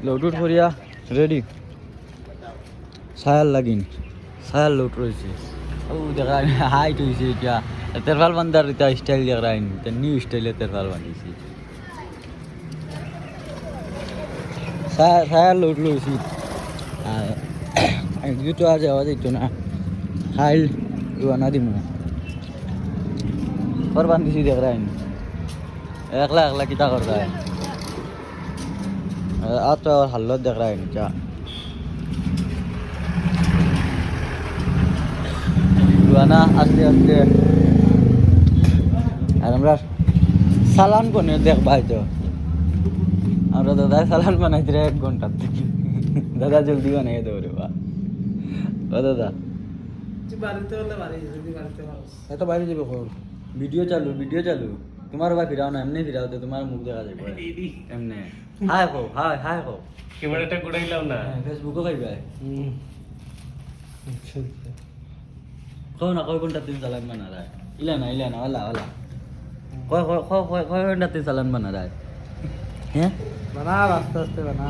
load করিয়া ready সায়াল লাগিন সায়াল load রয়েছে ও দেখা হাইট হয়েছে এটা তেরফাল বান্ধার এটা স্টাইল দেখা এটা নিউ স্টাইলে তেরফাল বান্ধিছি সায়াল লোড লইছি দুটো আজ আওয়াজ দিত না হাইল রুয়ানা দিমু কর বান্ধিছি দেখ একলা একলা কিতা কর আর তো হাল্লত দেখ চা রুয়ানা আস্তে আস্তে আর আমরা সালান কোনে দেখবাই তো আমরা দাদা সালান বানাইতে 1 ঘন্টা দাদা জলদি বানাই দেবো রে বা দাদা এত বাইরে যাবে কখন ভিডিও চালু তোমার বা ফিরাও না এমনি ফিরাও তো তোমার মুখ দেখা যাবে এমনি হাই কো হাই কো ক্যামেরাটা গুড়াইলাম না ফেসবুকও খাইবে কয় ঘন্টা তিন চালান বানা রায় ইলা না ওলা কয় ঘন্টা তিন চালান বানা রায় হ্যাঁ বানা আস্তে আস্তে বানা